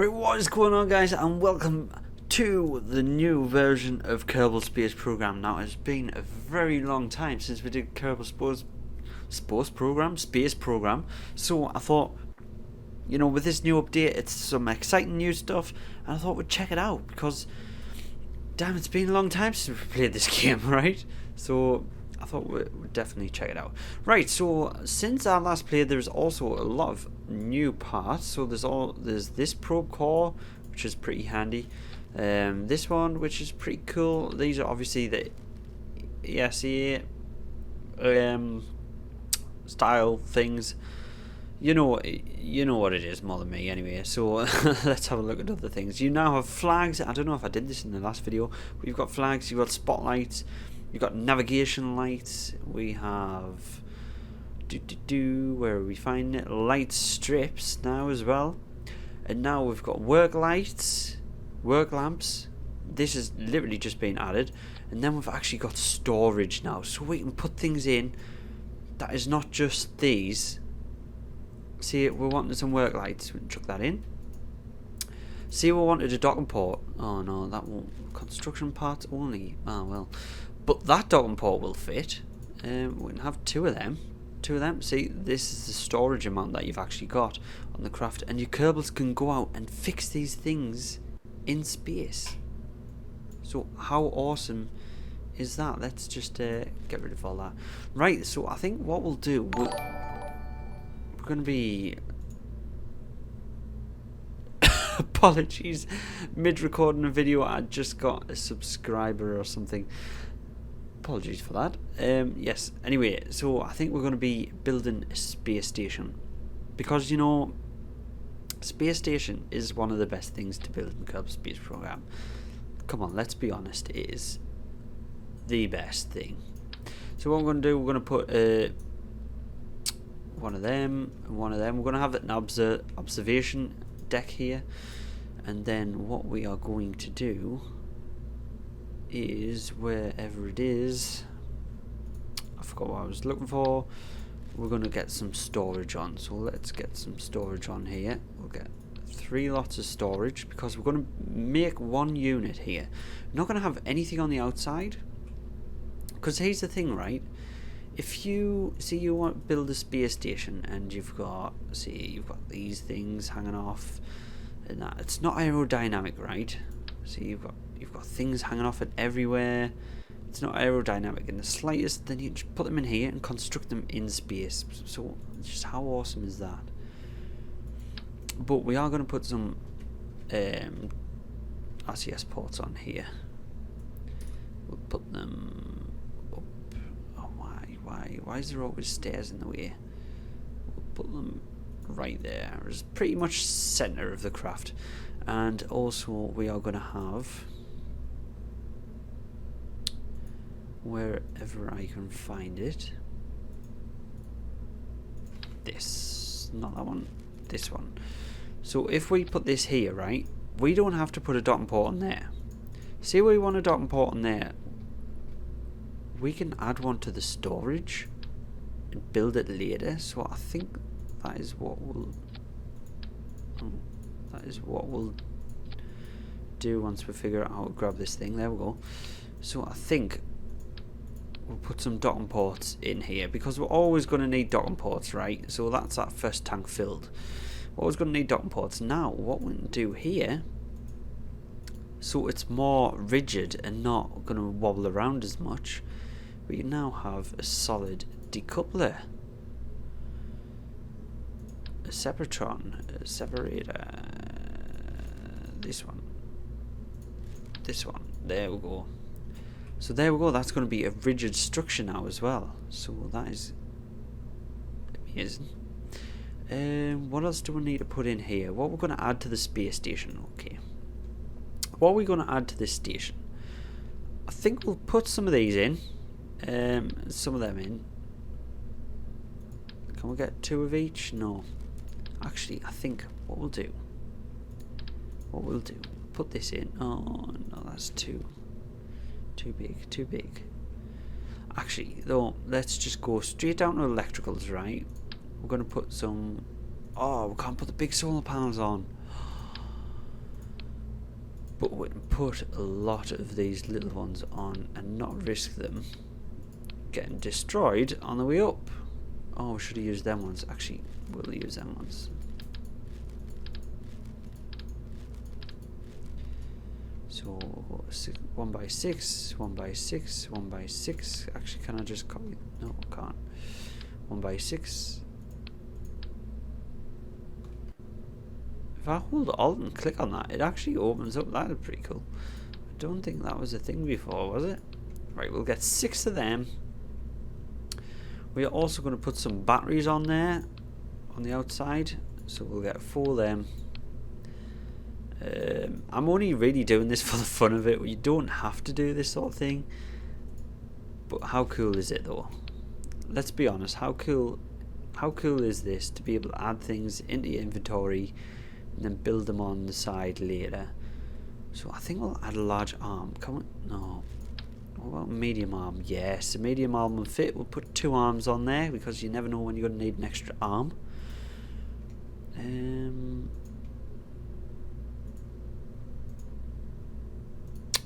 Right, what is going on, guys, and welcome to the new version of Kerbal Space Program. Now, it's been a very long time since we did Kerbal Space Program, so I thought, you know, with this new update, it's some exciting new stuff, and I thought we'd check it out, because, damn, it's been a long time since we played this game, right? So I thought we'd definitely check it out. Right, so since I last played, there's also a lot of new parts. So there's this probe core, which is pretty handy. This one, which is pretty cool. These are obviously the ESA style things. You know what it is more than me anyway. So let's have a look at other things. You now have flags. I don't know if I did this in the last video, but you've got flags, you've got spotlights, you've got navigation lights, we have where are we finding it? Light strips now as well. And now we've got work lights, work lamps. This has literally just been added. And then we've actually got storage now, so we can put things in that is not just these. See, we're wanting some work lights, we can chuck that in. See, we wanted a docking port. Oh no, that won't. Construction parts only. Ah, well. But that docking port will fit. We can have two of them. See, this is the storage amount that you've actually got on the craft. And your Kerbals can go out and fix these things in space. So how awesome is that? Let's just get rid of all that. Right, so I think what we'll do, we're going to be... Apologies, mid-recording a video, I just got a subscriber or something. Apologies for that. Yes, anyway, so I think we're going to be building a space station. Because, you know, space station is one of the best things to build in Kerbal Space Program. Come on, let's be honest, it is the best thing. So what we're going to do, we're going to put one of them and one of them. We're going to have an observation deck here. And then what we are going to do is, wherever it is, I forgot what I was looking for, we're going to get some storage on. So let's get some storage on here. We'll get 3 lots of storage, because we're going to make one unit here. We're not going to have anything on the outside, because here's the thing, right? If you see, you want to build a space station and you've got, see, you've got these things hanging off and that, it's not aerodynamic, right? See, you've got things hanging off it everywhere. It's not aerodynamic in the slightest. Then you just put them in here and construct them in space. So just how awesome is that? But we are going to put some RCS ports on here. We'll put them up. Oh, why is there always stairs in the way? We'll put them right there. It's pretty much center of the craft. And also we are going to have, wherever I can find it, this, not that one, this one. So if we put this here, right, we don't have to put a docking port on there. See, we want a docking port on there, we can add one to the storage and build it later. So I think that is what we'll do once we figure out how to grab this thing. There we go. So I think we'll put some docking ports in here, because we're always going to need docking ports, right? So that's that first tank filled. We're always going to need docking ports. Now what we can do here, so it's more rigid and not going to wobble around as much, we now have a solid decoupler, a separatron, a separator, this one, there we go. So there we go, that's going to be a rigid structure now as well. So that is amazing. What else do we need to put in here? What we're going to add to the space station? Okay, what are we going to add to this station? I think we'll put some of these in, some of them in. Can we get 2 of each? No. Actually, I think what we'll do, put this in. Oh no, that's too big. Actually, though, let's just go straight down to electricals, right? We're going to put some... Oh, we can't put the big solar panels on. but we can put a lot of these little ones on and not risk them getting destroyed on the way up. Oh, should have used them ones. Actually, we'll use them ones. So 1 by 6, 1 by 6, 1 by 6. Actually, can I just copy? No, I can't. 1 by 6. If I hold Alt and click on that, it actually opens up. That is pretty cool. I don't think that was a thing before, was it? Right, we'll get 6 of them. We are also going to put some batteries on there, on the outside. So we'll get 4 of them. I'm only really doing this for the fun of it. You don't have to do this sort of thing. But how cool is it though? Let's be honest, how cool is this to be able to add things into your inventory and then build them on the side later? So I think we'll add a large arm. Come on, no. What about medium arm? Yes, a medium arm will fit. We'll put 2 arms on there because you never know when you're going to need an extra arm.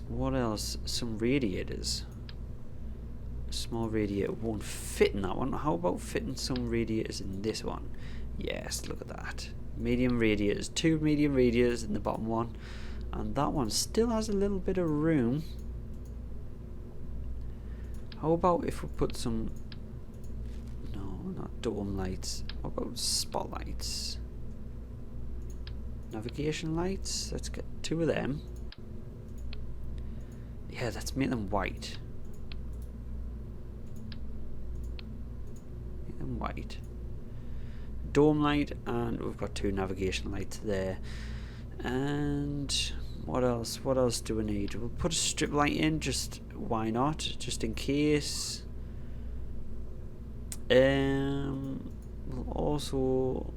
What else? Some radiators. A small radiator won't fit in that one. How about fitting some radiators in this one? Yes, look at that. Medium radiators. 2 medium radiators in the bottom one. And that one still has a little bit of room. How about if we put some... No, not dome lights. What about spotlights? Navigation lights. Let's get 2 of them. Yeah, let's make them white. Make them white. Dome light, and we've got 2 navigation lights there. And what else? What else do we need? We'll put a strip light in, just why not? Just in case. We'll also...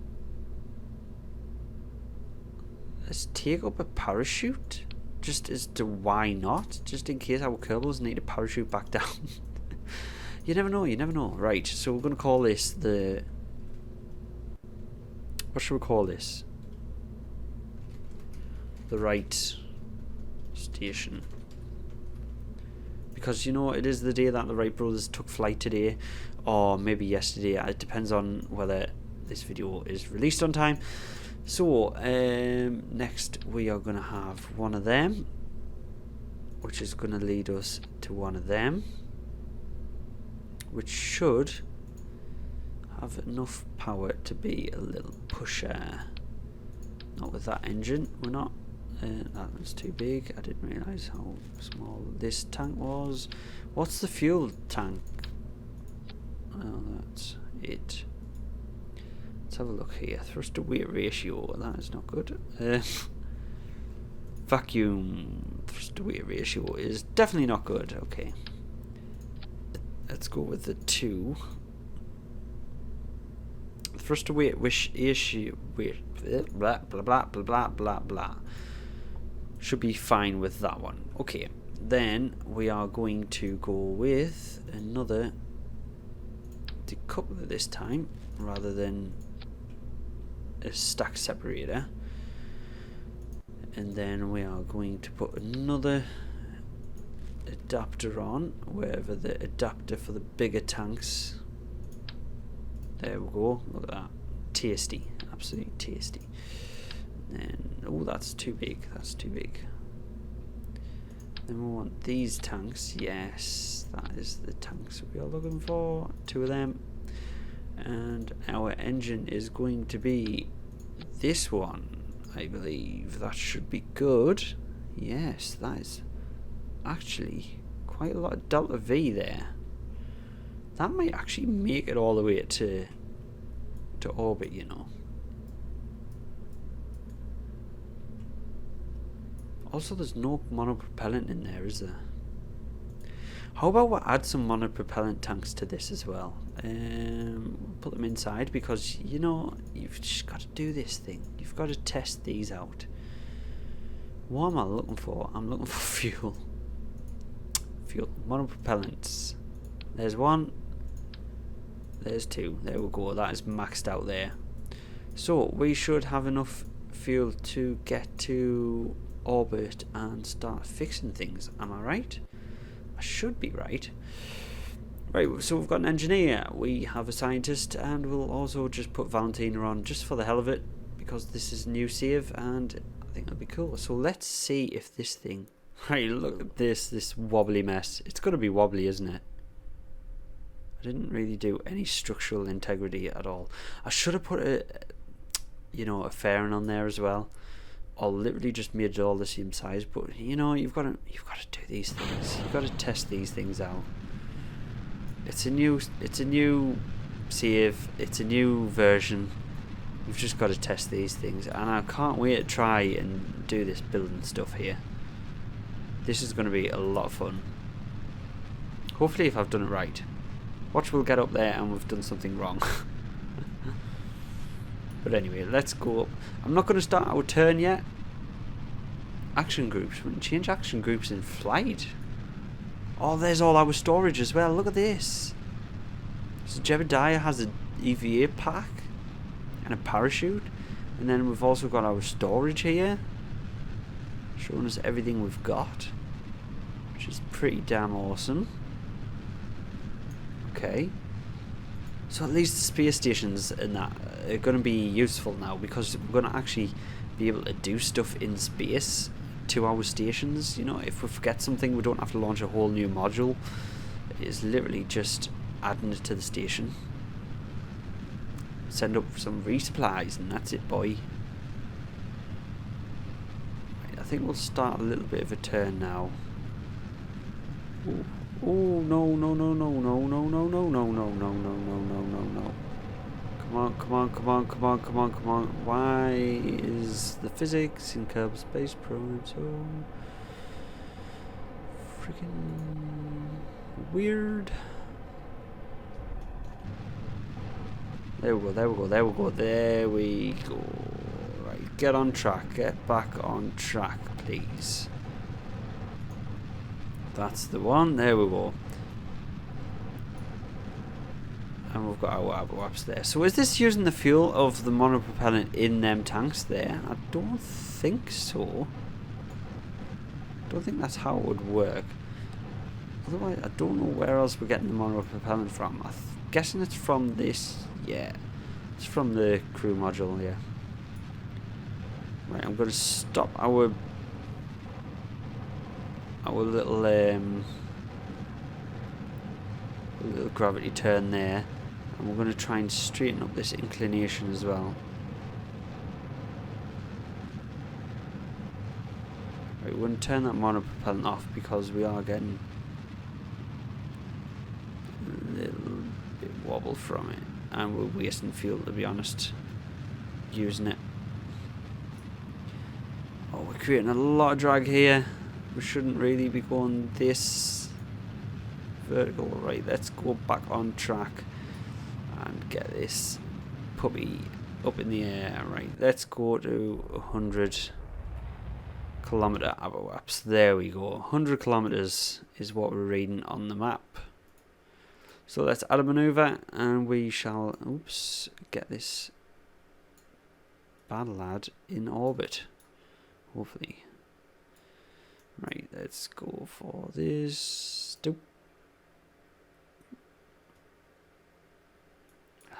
Let's take up a parachute. Just as to why not? Just in case our Kerbals need a parachute back down. You never know, you never know. Right, so we're going to call this the... What should we call this? The right station. Because, you know, it is the day that the Wright brothers took flight today. Or maybe yesterday. It depends on whether this video is released on time. So, next we are going to have one of them, which is going to lead us to one of them, which should have enough power to be a little pusher. Not with that engine, we're not. That one's too big. I didn't realise how small this tank was. What's the fuel tank? Oh, that's it. Let's have a look here. Thrust to weight ratio. That is not good. Vacuum thrust to weight ratio is definitely not good. Okay. Let's go with the 2. Thrust to weight ratio. Blah blah blah blah blah blah blah. Should be fine with that one. Okay. Then we are going to go with another decoupler this time, rather than a stack separator. And then we are going to put another adapter on, wherever the adapter for the bigger tanks. There we go. Look at that. Tasty. Absolutely tasty. And then, oh, that's too big. That's too big. Then we want these tanks. Yes, that is the tanks we are looking for. 2 of them. And our engine is going to be this one, I believe. That should be good. Yes, that is actually quite a lot of delta V there. That might actually make it all the way to orbit, you know. Also, there's no monopropellant in there, is there? How about we add some monopropellant tanks to this as well? Put them inside, because, you know, you've just got to do this thing. You've got to test these out. What am I looking for? I'm looking for fuel. Fuel. Monopropellants. There's 1. There's 2. There we go. That is maxed out there. So we should have enough fuel to get to orbit and start fixing things. Am I right? I should be right. Right, so we've got an engineer, we have a scientist, and we'll also just put Valentina on just for the hell of it, because this is a new save, and I think that'll be cool. So let's see if this thing... Right, look at this wobbly mess. It's going to be wobbly, isn't it? I didn't really do any structural integrity at all. I should have put a fairing on there as well, or literally just made it all the same size. But you know, you've got to do these things. You've got to test these things out. It's a new save. It's a new version. You've just got to test these things, and I can't wait to try and do this building stuff here. This is going to be a lot of fun. Hopefully, if I've done it right. Watch, we'll get up there and we've done something wrong. But anyway, let's go up. I'm not going to start our turn yet. Action groups. We can change action groups in flight. Oh, there's all our storage as well. Look at this. So Jebediah has an EVA pack and a parachute. And then we've also got our storage here, showing us everything we've got, which is pretty damn awesome. Okay. So at least the space stations and that are going to be useful now, because we're going to actually be able to do stuff in space to our stations. You know, if we forget something, we don't have to launch a whole new module. It is literally just adding it to the station. Send up some resupplies and that's it, boy. Right, I think we'll start a little bit of a turn now. Ooh. Oh no no no no no no no no no no no no no no no no. Come on, come on, come on, come on, come on, come on. Why is the physics in Kerbal Space Program so freaking weird? There we go, there we go, there we go, there we go. Right, get on track, get back on track, please. That's the one, there we go. And we've got our waps there. So is this using the fuel of the monopropellant in them tanks there? I don't think so. I don't think that's how it would work. Otherwise, I don't know where else we're getting the monopropellant from. I'm guessing it's from this. Yeah, it's from the crew module, yeah. Right, I'm going to stop our little gravity turn there, and we're going to try and straighten up this inclination as well. Right, we're going to turn that monopropellant off because we are getting a little bit wobble from it, and we're wasting fuel, to be honest, using it. Oh, we're creating a lot of drag here. We shouldn't really be going this vertical. Right, let's go back on track and get this puppy up in the air. Right, let's go to 100 kilometer aberwaps. There we go. 100 kilometers is what we're reading on the map. So let's add a maneuver and we shall get this bad lad in orbit, hopefully. Right, let's go for this.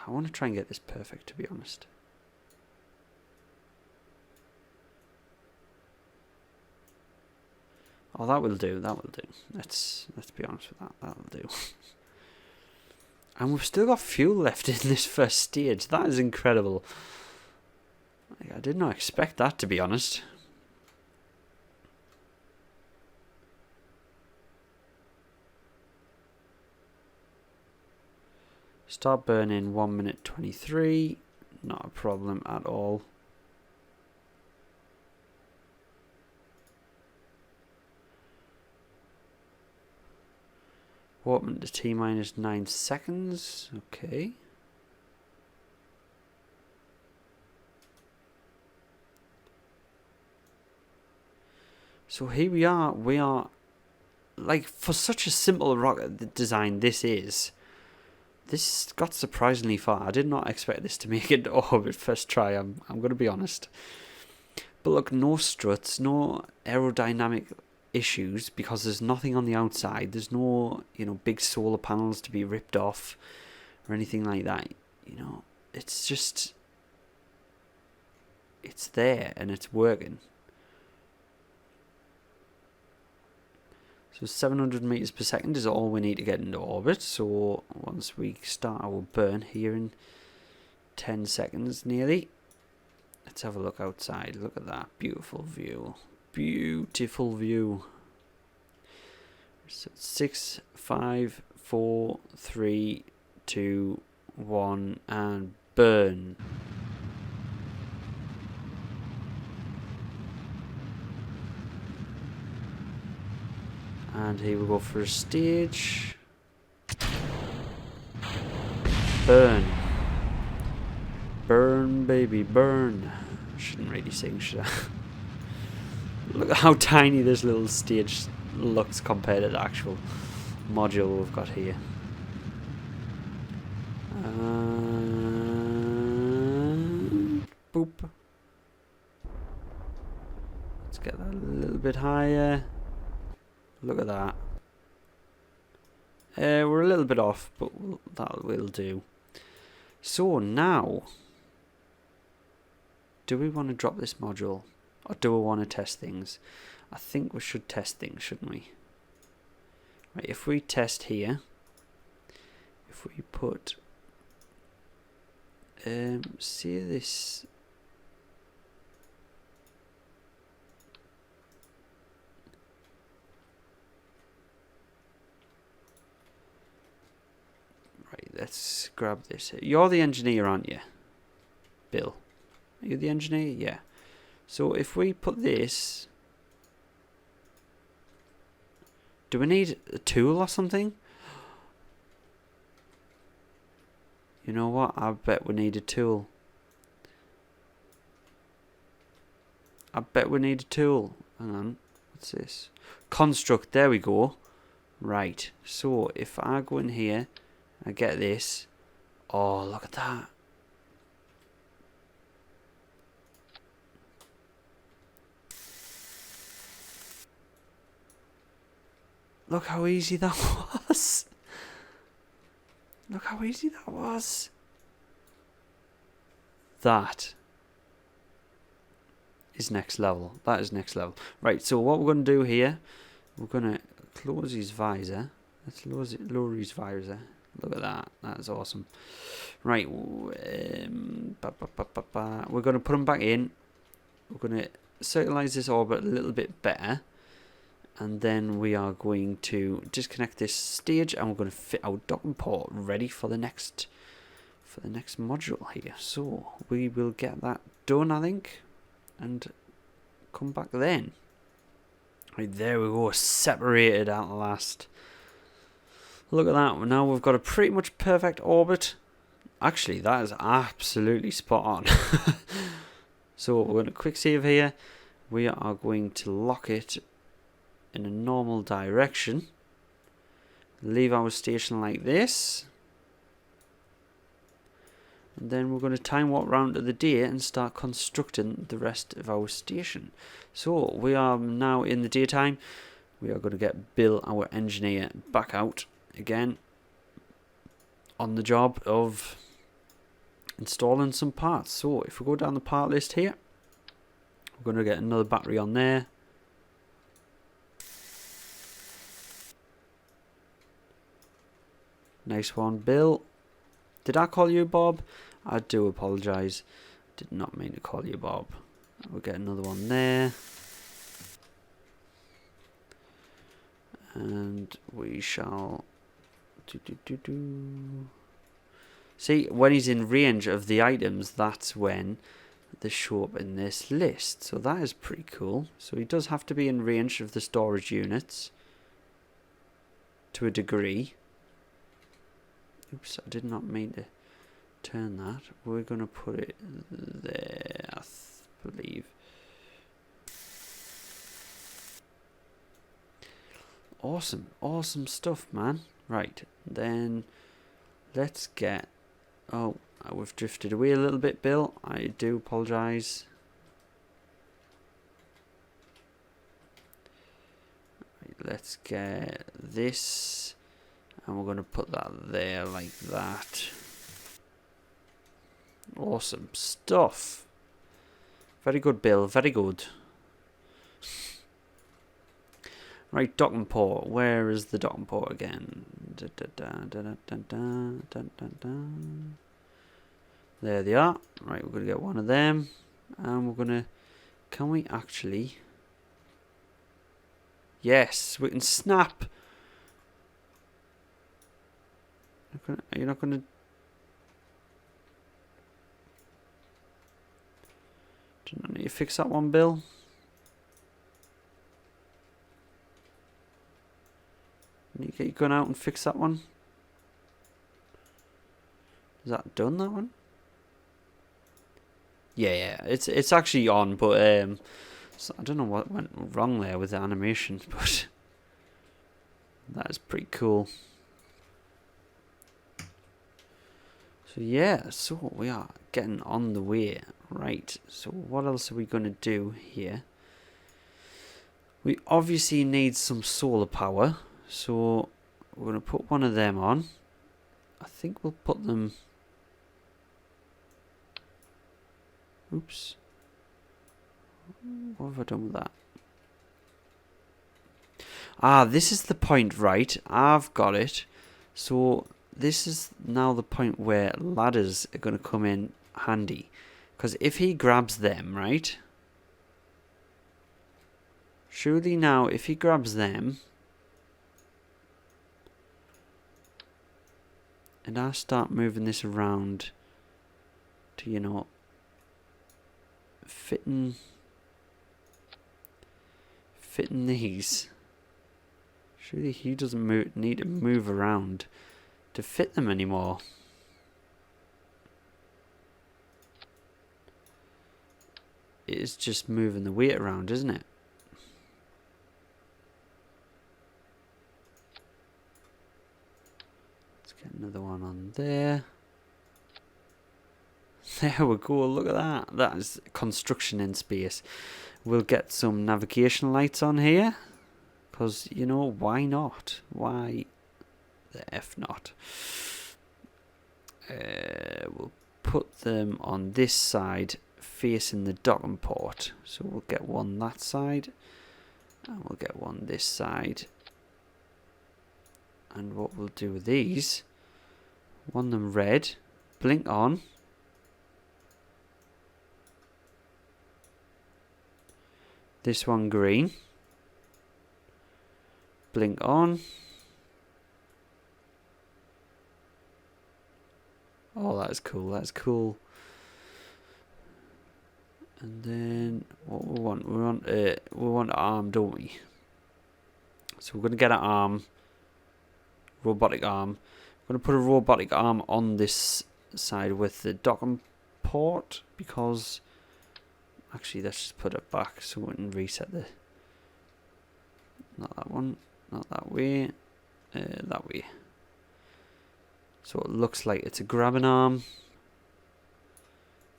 I want to try and get this perfect, to be honest. Oh, that will do, that will do. Let's be honest with that, that'll do. And we've still got fuel left in this first stage. That is incredible. I did not expect that, to be honest. Start burning 1 minute 23. Not a problem at all. Warping to T minus 9 seconds. Okay. So here we are. We are, like, for such a simple rocket design this got surprisingly far. I did not expect this to make it to orbit first try. I'm going to be honest. But look, no struts, no aerodynamic issues, because there's nothing on the outside. There's no, you know, big solar panels to be ripped off or anything like that. You know, it's just, it's there and it's working. So 700 meters per second is all we need to get into orbit. So once we start our burn here in 10 seconds nearly, let's have a look outside. Look at that beautiful view. Beautiful view. So 6, 5, 4, 3, 2, 1, and burn. And here we go for a stage. Burn. Burn, baby, burn. I shouldn't really sing, should I? Look at how tiny this little stage looks compared to the actual module we've got here. Boop. Let's get that a little bit higher. Look at that. We're a little bit off, but that will do. So now, do we want to drop this module, or do we want to test things? I think we should test things, shouldn't we? Right, if we test here, if we put, see this. Right, let's grab this. You're the engineer, aren't you, Bill? Are you the engineer? Yeah. So if we put this, do we need a tool or something? You know what? I bet we need a tool. I bet we need a tool. Hang on. What's this? Construct. There we go. Right. So if I go in here, I get this. Oh, look at that. Look how easy that was. Look how easy that was. That is next level. That is next level. Right, so what we're going to do here, we're going to close his visor. Let's lower his visor. Look at that. That's awesome. Right, we're going to put him back in. We're going to circularize this orbit a little bit better. And then we are going to disconnect this stage, and we're going to fit our docking port ready for the next module here. So we will get that done, I think, and come back then. Right, there we go, separated at last. Look at that. Now we've got a pretty much perfect orbit. Actually, that is absolutely spot on. So we're going to quick save here. We are going to lock it in a normal direction. Leave our station like this. And then we're going to time warp round to the day and start constructing the rest of our station. So we are now in the daytime. We are going to get Bill, our engineer, back out again on the job of installing some parts. So if we go down the part list here, we're going to get another battery on there. Nice one, Bill. Did I call you Bob? I do apologise. Did not mean to call you Bob. We'll get another one there. And we shall... See, when he's in range of the items, that's when they show up in this list. So that is pretty cool. So he does have to be in range of the storage units to a degree. Oops, I did not mean to turn that. We're going to put it there, I believe. Awesome, awesome stuff, man. Right, then let's get... Oh, we've drifted away a little bit, Bill. I do apologise. let's get this, and we're going to put that there like that. Awesome stuff. Very good, Bill. Very good. Right, docking port. Where is the docking port again? There they are. Right, we're going to get one of them. And we're going to... Can we actually... Yes, we can snap. You're not going to... Do you need to fix that one, Bill? Need to get your gun out and fix that one. Is that done, that one? Yeah, it's actually on, but so I don't know what went wrong there with the animation, but that is pretty cool. So yeah, so we are getting on the way. Right, so what else are we going to do here? We obviously need some solar power, so we're going to put one of them on. I think we'll put them... Oops. What have I done with that? Ah, this is the point, right? I've got it. So this is now the point where ladders are going to come in handy. Because if he grabs them, right? Surely now, if he grabs them, and I start moving this around to, you know, fitting these. Surely he doesn't need to move around to fit them anymore. It is just moving the weight around, isn't it? Let's get another one on there. There we go, look at that. That is construction in space. We'll get some navigation lights on here. Because, you know, why not? Why the F not? We'll put them on this side facing the docking port. So we'll get one that side. And we'll get one this side. And what we'll do with these, one them red, blink on. This one green. Blink on. Oh, that's cool. That's cool. And then what we want? We want an arm, don't we? So we're gonna get an arm, robotic arm. We're gonna put a robotic arm on this side with the docking port because. Actually, let's just put it back so we can reset the. Not that one. Not that way. That way. So it looks like it's a grabbing arm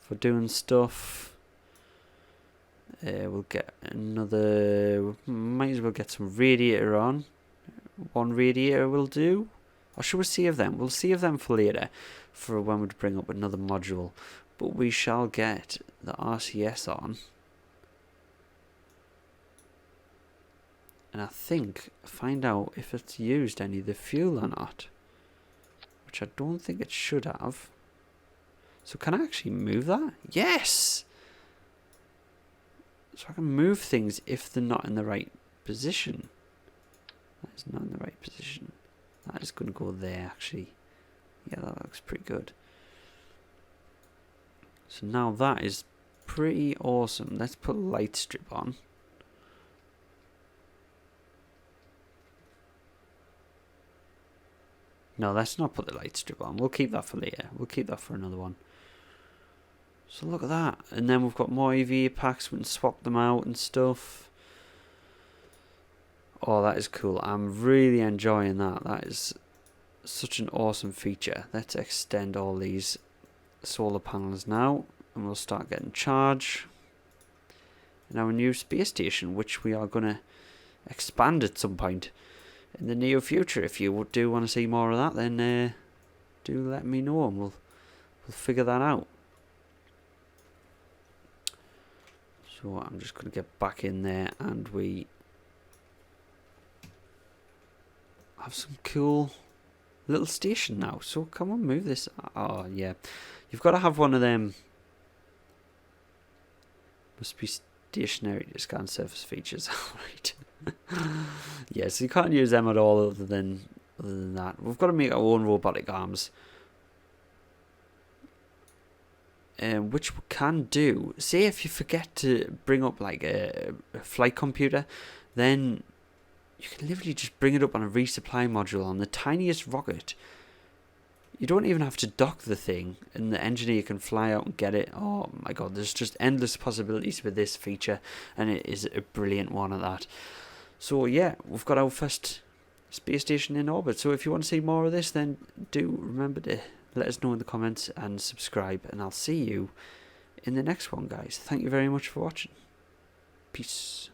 for doing stuff. We'll get another. Might as well get some radiator on. One radiator will do. Or should we save them? We'll save them for later, for when we bring up another module. But we shall get the RCS on. And I think find out if it's used any of the fuel or not. Which I don't think it should have. So can I actually move that? Yes! So I can move things if they're not in the right position. That is not in the right position. That is going to go there actually. Yeah, that looks pretty good. So now that is pretty awesome. Let's put a light strip on. No, let's not put the light strip on. We'll keep that for later. We'll keep that for another one. So look at that. And then we've got more EVA packs. We can swap them out and stuff. Oh, that is cool. I'm really enjoying that. That is such an awesome feature. Let's extend all these solar panels now, and we'll start getting charge in our new space station, which we are going to expand at some point in the near future. If you do want to see more of that, then do let me know, and we'll figure that out. So I'm just going to get back in there, and we have some cool little station now. So come on, move this. Oh yeah, you've got to have one of them. Must be stationary to scan surface features. Right. Yeah, so you can't use them at all other than that. We've got to make our own robotic arms, which we can do. Say if you forget to bring up like a flight computer, then you can literally just bring it up on a resupply module on the tiniest rocket. You don't even have to dock the thing, and the engineer can fly out and get it. Oh my god, there's just endless possibilities with this feature, and it is a brilliant one at that. So yeah, we've got our first space station in orbit. So if you want to see more of this, then do remember to let us know in the comments and subscribe, and I'll see you in the next one, guys. Thank you very much for watching. Peace.